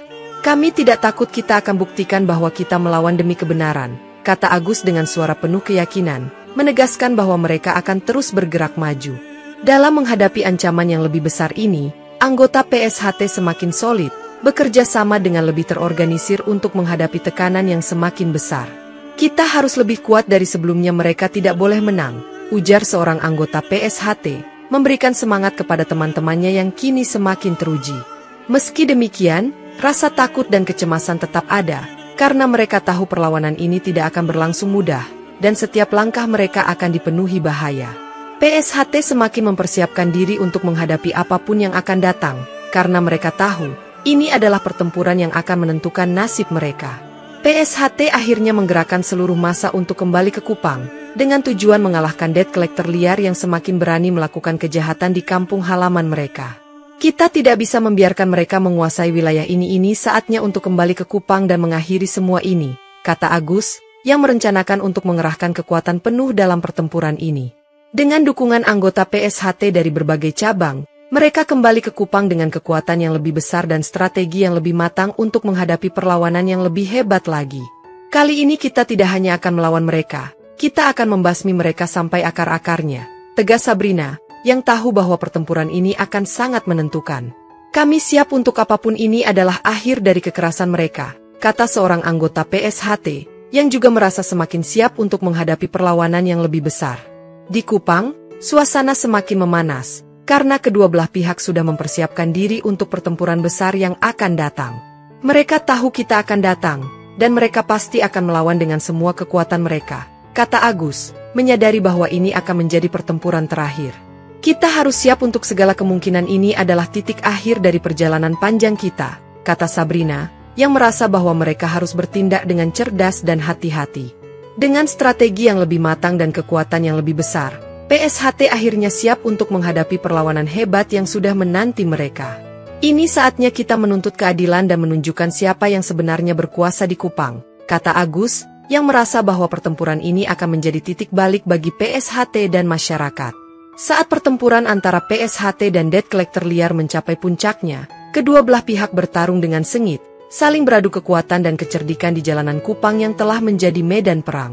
Kami tidak takut, kita akan buktikan bahwa kita melawan demi kebenaran, kata Agus dengan suara penuh keyakinan, menegaskan bahwa mereka akan terus bergerak maju. Dalam menghadapi ancaman yang lebih besar ini, anggota PSHT semakin solid, bekerja sama dengan lebih terorganisir untuk menghadapi tekanan yang semakin besar. Kita harus lebih kuat dari sebelumnya, mereka tidak boleh menang, ujar seorang anggota PSHT, memberikan semangat kepada teman-temannya yang kini semakin teruji. Meski demikian, rasa takut dan kecemasan tetap ada, karena mereka tahu perlawanan ini tidak akan berlangsung mudah, dan setiap langkah mereka akan dipenuhi bahaya. PSHT semakin mempersiapkan diri untuk menghadapi apapun yang akan datang, karena mereka tahu, ini adalah pertempuran yang akan menentukan nasib mereka. PSHT akhirnya menggerakkan seluruh massa untuk kembali ke Kupang, dengan tujuan mengalahkan debt collector liar yang semakin berani melakukan kejahatan di kampung halaman mereka. Kita tidak bisa membiarkan mereka menguasai wilayah ini saatnya untuk kembali ke Kupang dan mengakhiri semua ini, kata Agus, yang merencanakan untuk mengerahkan kekuatan penuh dalam pertempuran ini. Dengan dukungan anggota PSHT dari berbagai cabang, mereka kembali ke Kupang dengan kekuatan yang lebih besar dan strategi yang lebih matang untuk menghadapi perlawanan yang lebih hebat lagi. Kali ini kita tidak hanya akan melawan mereka, kita akan membasmi mereka sampai akar-akarnya, tegas Sabrina, yang tahu bahwa pertempuran ini akan sangat menentukan. Kami siap untuk apapun, ini adalah akhir dari kekerasan mereka, kata seorang anggota PSHT, yang juga merasa semakin siap untuk menghadapi perlawanan yang lebih besar. Di Kupang, suasana semakin memanas, karena kedua belah pihak sudah mempersiapkan diri untuk pertempuran besar yang akan datang. Mereka tahu kita akan datang, dan mereka pasti akan melawan dengan semua kekuatan mereka, kata Agus, menyadari bahwa ini akan menjadi pertempuran terakhir. Kita harus siap untuk segala kemungkinan, ini adalah titik akhir dari perjalanan panjang kita, kata Sabrina, yang merasa bahwa mereka harus bertindak dengan cerdas dan hati-hati. Dengan strategi yang lebih matang dan kekuatan yang lebih besar, PSHT akhirnya siap untuk menghadapi perlawanan hebat yang sudah menanti mereka. Ini saatnya kita menuntut keadilan dan menunjukkan siapa yang sebenarnya berkuasa di Kupang, kata Agus, yang merasa bahwa pertempuran ini akan menjadi titik balik bagi PSHT dan masyarakat. Saat pertempuran antara PSHT dan debt collector liar mencapai puncaknya, kedua belah pihak bertarung dengan sengit, saling beradu kekuatan dan kecerdikan di jalanan Kupang yang telah menjadi medan perang.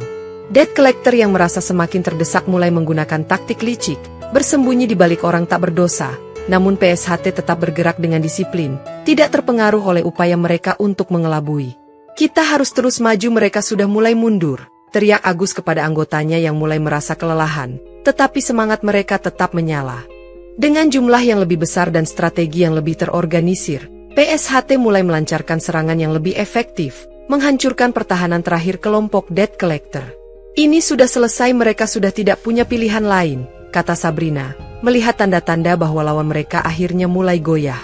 Debt collector yang merasa semakin terdesak mulai menggunakan taktik licik, bersembunyi di balik orang tak berdosa, namun PSHT tetap bergerak dengan disiplin, tidak terpengaruh oleh upaya mereka untuk mengelabui. Kita harus terus maju, mereka sudah mulai mundur, teriak Agus kepada anggotanya yang mulai merasa kelelahan, tetapi semangat mereka tetap menyala. Dengan jumlah yang lebih besar dan strategi yang lebih terorganisir, PSHT mulai melancarkan serangan yang lebih efektif, menghancurkan pertahanan terakhir kelompok debt collector. Ini sudah selesai, mereka sudah tidak punya pilihan lain, kata Sabrina, melihat tanda-tanda bahwa lawan mereka akhirnya mulai goyah.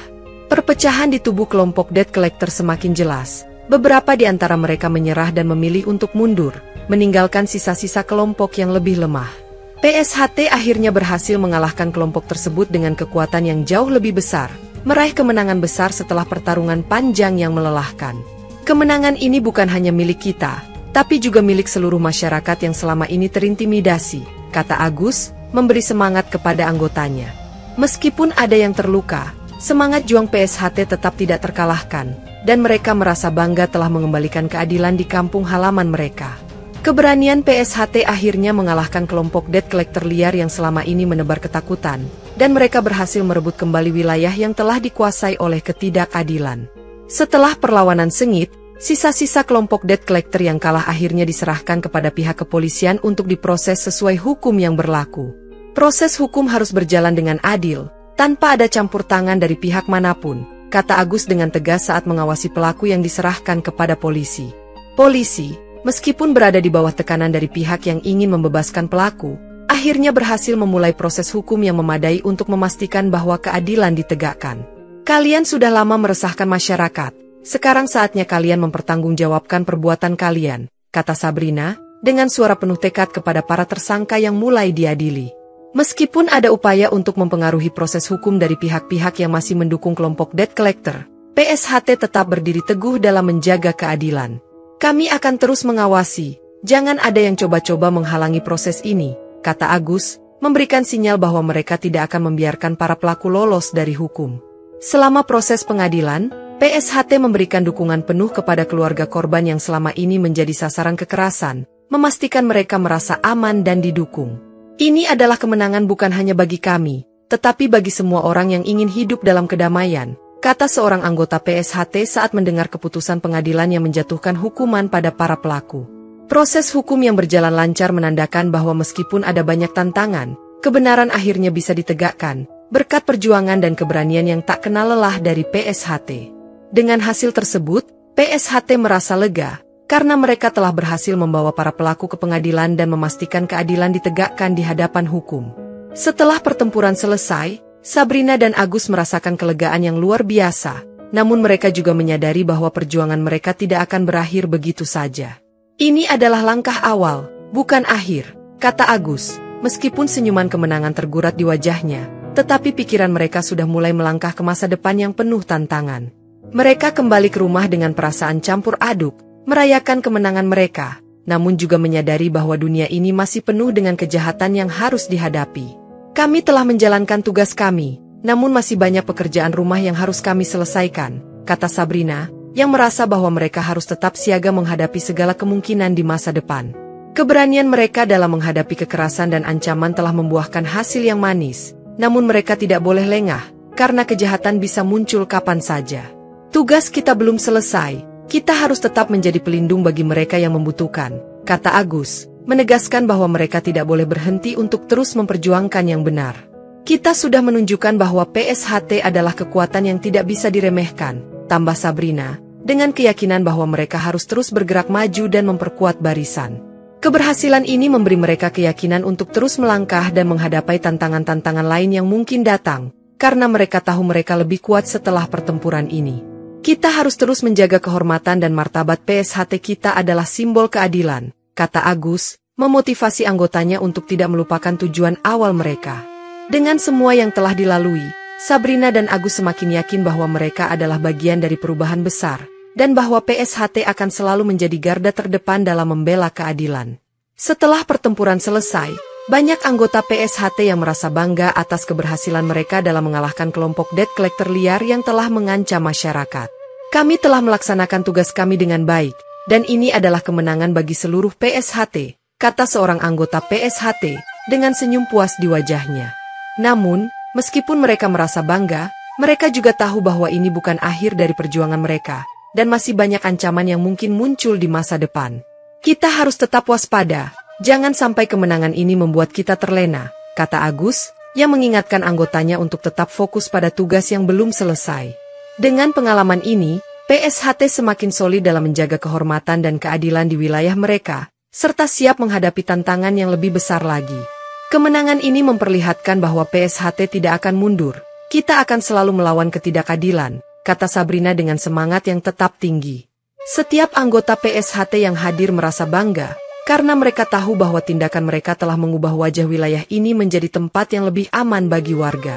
Perpecahan di tubuh kelompok debt collector semakin jelas, beberapa di antara mereka menyerah dan memilih untuk mundur, meninggalkan sisa-sisa kelompok yang lebih lemah. PSHT akhirnya berhasil mengalahkan kelompok tersebut dengan kekuatan yang jauh lebih besar, meraih kemenangan besar setelah pertarungan panjang yang melelahkan. Kemenangan ini bukan hanya milik kita, tapi juga milik seluruh masyarakat yang selama ini terintimidasi, kata Agus, memberi semangat kepada anggotanya. Meskipun ada yang terluka, semangat juang PSHT tetap tidak terkalahkan, dan mereka merasa bangga telah mengembalikan keadilan di kampung halaman mereka. Keberanian PSHT akhirnya mengalahkan kelompok debt collector liar yang selama ini menebar ketakutan, dan mereka berhasil merebut kembali wilayah yang telah dikuasai oleh ketidakadilan. Setelah perlawanan sengit, sisa-sisa kelompok debt collector yang kalah akhirnya diserahkan kepada pihak kepolisian untuk diproses sesuai hukum yang berlaku. Proses hukum harus berjalan dengan adil, tanpa ada campur tangan dari pihak manapun, kata Agus dengan tegas saat mengawasi pelaku yang diserahkan kepada polisi. Polisi, meskipun berada di bawah tekanan dari pihak yang ingin membebaskan pelaku, akhirnya berhasil memulai proses hukum yang memadai untuk memastikan bahwa keadilan ditegakkan. Kalian sudah lama meresahkan masyarakat, sekarang saatnya kalian mempertanggungjawabkan perbuatan kalian, kata Sabrina, dengan suara penuh tekad kepada para tersangka yang mulai diadili. Meskipun ada upaya untuk mempengaruhi proses hukum dari pihak-pihak yang masih mendukung kelompok debt collector, PSHT tetap berdiri teguh dalam menjaga keadilan. Kami akan terus mengawasi, jangan ada yang coba-coba menghalangi proses ini, kata Agus, memberikan sinyal bahwa mereka tidak akan membiarkan para pelaku lolos dari hukum. Selama proses pengadilan, PSHT memberikan dukungan penuh kepada keluarga korban yang selama ini menjadi sasaran kekerasan, memastikan mereka merasa aman dan didukung. Ini adalah kemenangan bukan hanya bagi kami, tetapi bagi semua orang yang ingin hidup dalam kedamaian, kata seorang anggota PSHT saat mendengar keputusan pengadilan yang menjatuhkan hukuman pada para pelaku. Proses hukum yang berjalan lancar menandakan bahwa meskipun ada banyak tantangan, kebenaran akhirnya bisa ditegakkan, berkat perjuangan dan keberanian yang tak kenal lelah dari PSHT. Dengan hasil tersebut, PSHT merasa lega, karena mereka telah berhasil membawa para pelaku ke pengadilan dan memastikan keadilan ditegakkan di hadapan hukum. Setelah pertempuran selesai, Sabrina dan Agus merasakan kelegaan yang luar biasa, namun mereka juga menyadari bahwa perjuangan mereka tidak akan berakhir begitu saja. Ini adalah langkah awal, bukan akhir, kata Agus, meskipun senyuman kemenangan tergurat di wajahnya, tetapi pikiran mereka sudah mulai melangkah ke masa depan yang penuh tantangan. Mereka kembali ke rumah dengan perasaan campur aduk, merayakan kemenangan mereka, namun juga menyadari bahwa dunia ini masih penuh dengan kejahatan yang harus dihadapi. Kami telah menjalankan tugas kami, namun masih banyak pekerjaan rumah yang harus kami selesaikan, kata Sabrina, yang merasa bahwa mereka harus tetap siaga menghadapi segala kemungkinan di masa depan. Keberanian mereka dalam menghadapi kekerasan dan ancaman telah membuahkan hasil yang manis, namun mereka tidak boleh lengah, karena kejahatan bisa muncul kapan saja. Tugas kita belum selesai. Kita harus tetap menjadi pelindung bagi mereka yang membutuhkan, kata Agus, menegaskan bahwa mereka tidak boleh berhenti untuk terus memperjuangkan yang benar. Kita sudah menunjukkan bahwa PSHT adalah kekuatan yang tidak bisa diremehkan, tambah Sabrina, dengan keyakinan bahwa mereka harus terus bergerak maju dan memperkuat barisan. Keberhasilan ini memberi mereka keyakinan untuk terus melangkah dan menghadapi tantangan-tantangan lain yang mungkin datang, karena mereka tahu mereka lebih kuat setelah pertempuran ini. Kita harus terus menjaga kehormatan dan martabat PSHT kita adalah simbol keadilan, kata Agus, memotivasi anggotanya untuk tidak melupakan tujuan awal mereka. Dengan semua yang telah dilalui, Sabrina dan Agus semakin yakin bahwa mereka adalah bagian dari perubahan besar, dan bahwa PSHT akan selalu menjadi garda terdepan dalam membela keadilan. Setelah pertempuran selesai, banyak anggota PSHT yang merasa bangga atas keberhasilan mereka dalam mengalahkan kelompok debt collector liar yang telah mengancam masyarakat. Kami telah melaksanakan tugas kami dengan baik, dan ini adalah kemenangan bagi seluruh PSHT, kata seorang anggota PSHT, dengan senyum puas di wajahnya. Namun, meskipun mereka merasa bangga, mereka juga tahu bahwa ini bukan akhir dari perjuangan mereka, dan masih banyak ancaman yang mungkin muncul di masa depan. Kita harus tetap waspada, jangan sampai kemenangan ini membuat kita terlena, kata Agus, yang mengingatkan anggotanya untuk tetap fokus pada tugas yang belum selesai. Dengan pengalaman ini, PSHT semakin solid dalam menjaga kehormatan dan keadilan di wilayah mereka, serta siap menghadapi tantangan yang lebih besar lagi. Kemenangan ini memperlihatkan bahwa PSHT tidak akan mundur, kita akan selalu melawan ketidakadilan, kata Sabrina dengan semangat yang tetap tinggi. Setiap anggota PSHT yang hadir merasa bangga, karena mereka tahu bahwa tindakan mereka telah mengubah wajah wilayah ini menjadi tempat yang lebih aman bagi warga.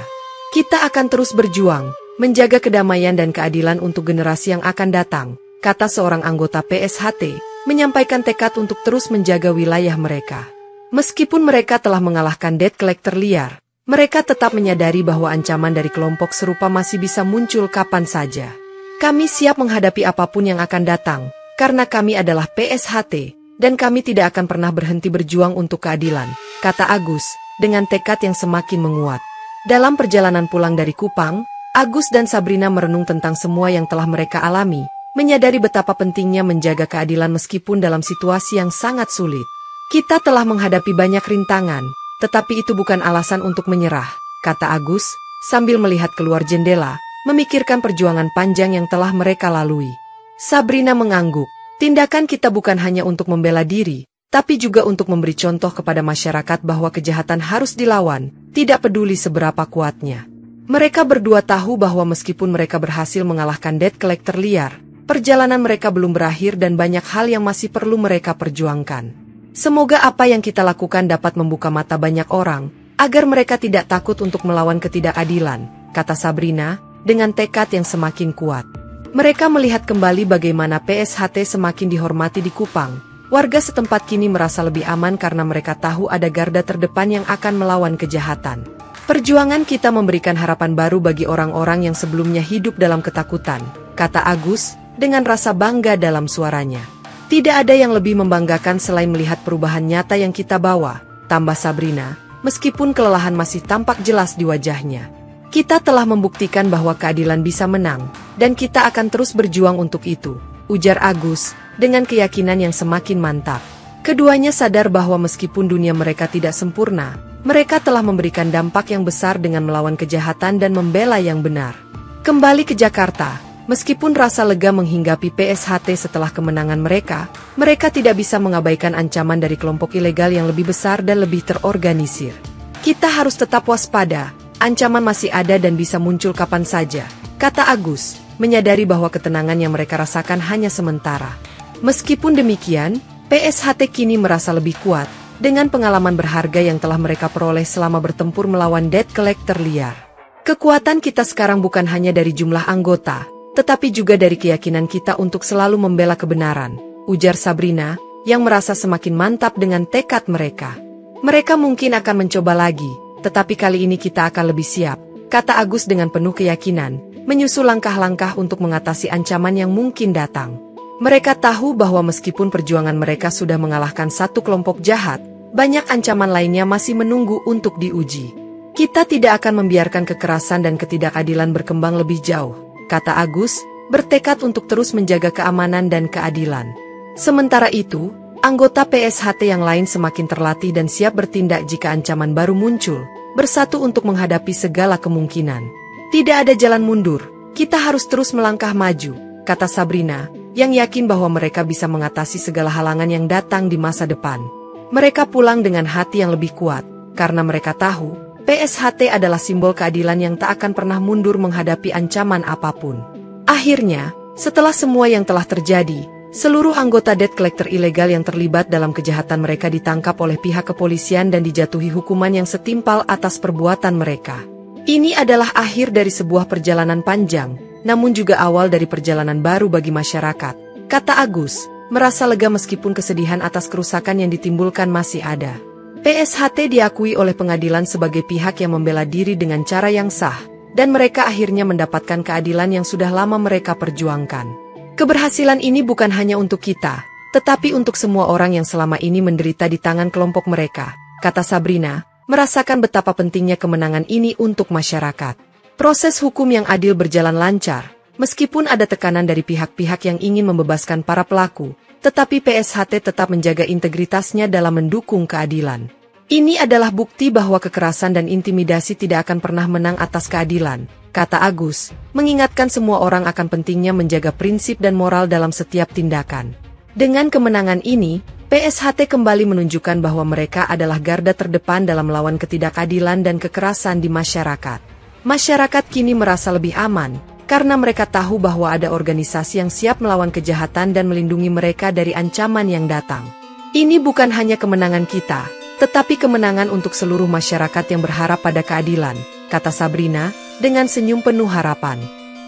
Kita akan terus berjuang, menjaga kedamaian dan keadilan untuk generasi yang akan datang, kata seorang anggota PSHT, menyampaikan tekad untuk terus menjaga wilayah mereka. Meskipun mereka telah mengalahkan debt collector liar, Mereka tetap menyadari bahwa ancaman dari kelompok serupa masih bisa muncul kapan saja. Kami siap menghadapi apapun yang akan datang, karena kami adalah PSHT, dan kami tidak akan pernah berhenti berjuang untuk keadilan, kata Agus, dengan tekad yang semakin menguat. Dalam perjalanan pulang dari Kupang, Agus dan Sabrina merenung tentang semua yang telah mereka alami, menyadari betapa pentingnya menjaga keadilan meskipun dalam situasi yang sangat sulit. Kita telah menghadapi banyak rintangan, tetapi itu bukan alasan untuk menyerah, kata Agus, sambil melihat keluar jendela, memikirkan perjuangan panjang yang telah mereka lalui. Sabrina mengangguk. Tindakan kita bukan hanya untuk membela diri, tapi juga untuk memberi contoh kepada masyarakat bahwa kejahatan harus dilawan, tidak peduli seberapa kuatnya. Mereka berdua tahu bahwa meskipun mereka berhasil mengalahkan debt collector liar, perjalanan mereka belum berakhir dan banyak hal yang masih perlu mereka perjuangkan. Semoga apa yang kita lakukan dapat membuka mata banyak orang, agar mereka tidak takut untuk melawan ketidakadilan, kata Sabrina, dengan tekad yang semakin kuat. Mereka melihat kembali bagaimana PSHT semakin dihormati di Kupang. Warga setempat kini merasa lebih aman karena mereka tahu ada garda terdepan yang akan melawan kejahatan. Perjuangan kita memberikan harapan baru bagi orang-orang yang sebelumnya hidup dalam ketakutan, kata Agus, dengan rasa bangga dalam suaranya. Tidak ada yang lebih membanggakan selain melihat perubahan nyata yang kita bawa, tambah Sabrina, meskipun kelelahan masih tampak jelas di wajahnya. Kita telah membuktikan bahwa keadilan bisa menang, dan kita akan terus berjuang untuk itu, ujar Agus, dengan keyakinan yang semakin mantap. Keduanya sadar bahwa meskipun dunia mereka tidak sempurna, mereka telah memberikan dampak yang besar dengan melawan kejahatan dan membela yang benar. Kembali ke Jakarta, meskipun rasa lega menghinggapi PSHT setelah kemenangan mereka tidak bisa mengabaikan ancaman dari kelompok ilegal yang lebih besar dan lebih terorganisir. Kita harus tetap waspada, ancaman masih ada dan bisa muncul kapan saja, kata Agus, menyadari bahwa ketenangan yang mereka rasakan hanya sementara. Meskipun demikian, PSHT kini merasa lebih kuat, dengan pengalaman berharga yang telah mereka peroleh selama bertempur melawan debt collector liar. Kekuatan kita sekarang bukan hanya dari jumlah anggota, tetapi juga dari keyakinan kita untuk selalu membela kebenaran, ujar Sabrina, yang merasa semakin mantap dengan tekad mereka. Mereka mungkin akan mencoba lagi, tetapi kali ini kita akan lebih siap, kata Agus dengan penuh keyakinan, menyusul langkah-langkah untuk mengatasi ancaman yang mungkin datang. Mereka tahu bahwa meskipun perjuangan mereka sudah mengalahkan satu kelompok jahat, banyak ancaman lainnya masih menunggu untuk diuji. Kita tidak akan membiarkan kekerasan dan ketidakadilan berkembang lebih jauh, kata Agus, bertekad untuk terus menjaga keamanan dan keadilan. Sementara itu, anggota PSHT yang lain semakin terlatih dan siap bertindak jika ancaman baru muncul, bersatu untuk menghadapi segala kemungkinan. Tidak ada jalan mundur, kita harus terus melangkah maju, kata Sabrina, yang yakin bahwa mereka bisa mengatasi segala halangan yang datang di masa depan. Mereka pulang dengan hati yang lebih kuat, karena mereka tahu, PSHT adalah simbol keadilan yang tak akan pernah mundur menghadapi ancaman apapun. Akhirnya, setelah semua yang telah terjadi, seluruh anggota debt collector ilegal yang terlibat dalam kejahatan mereka ditangkap oleh pihak kepolisian dan dijatuhi hukuman yang setimpal atas perbuatan mereka. Ini adalah akhir dari sebuah perjalanan panjang, namun juga awal dari perjalanan baru bagi masyarakat, kata Agus, merasa lega meskipun kesedihan atas kerusakan yang ditimbulkan masih ada. PSHT diakui oleh pengadilan sebagai pihak yang membela diri dengan cara yang sah, dan mereka akhirnya mendapatkan keadilan yang sudah lama mereka perjuangkan. Keberhasilan ini bukan hanya untuk kita, tetapi untuk semua orang yang selama ini menderita di tangan kelompok mereka, kata Sabrina, merasakan betapa pentingnya kemenangan ini untuk masyarakat. Proses hukum yang adil berjalan lancar, meskipun ada tekanan dari pihak-pihak yang ingin membebaskan para pelaku, tetapi PSHT tetap menjaga integritasnya dalam mendukung keadilan. Ini adalah bukti bahwa kekerasan dan intimidasi tidak akan pernah menang atas keadilan, kata Agus, mengingatkan semua orang akan pentingnya menjaga prinsip dan moral dalam setiap tindakan. Dengan kemenangan ini, PSHT kembali menunjukkan bahwa mereka adalah garda terdepan dalam melawan ketidakadilan dan kekerasan di masyarakat. Masyarakat kini merasa lebih aman, karena mereka tahu bahwa ada organisasi yang siap melawan kejahatan dan melindungi mereka dari ancaman yang datang. Ini bukan hanya kemenangan kita, tetapi kemenangan untuk seluruh masyarakat yang berharap pada keadilan, kata Sabrina, dengan senyum penuh harapan.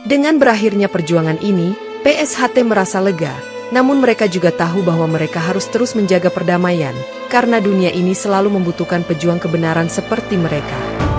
Dengan berakhirnya perjuangan ini, PSHT merasa lega, namun mereka juga tahu bahwa mereka harus terus menjaga perdamaian, karena dunia ini selalu membutuhkan pejuang kebenaran seperti mereka.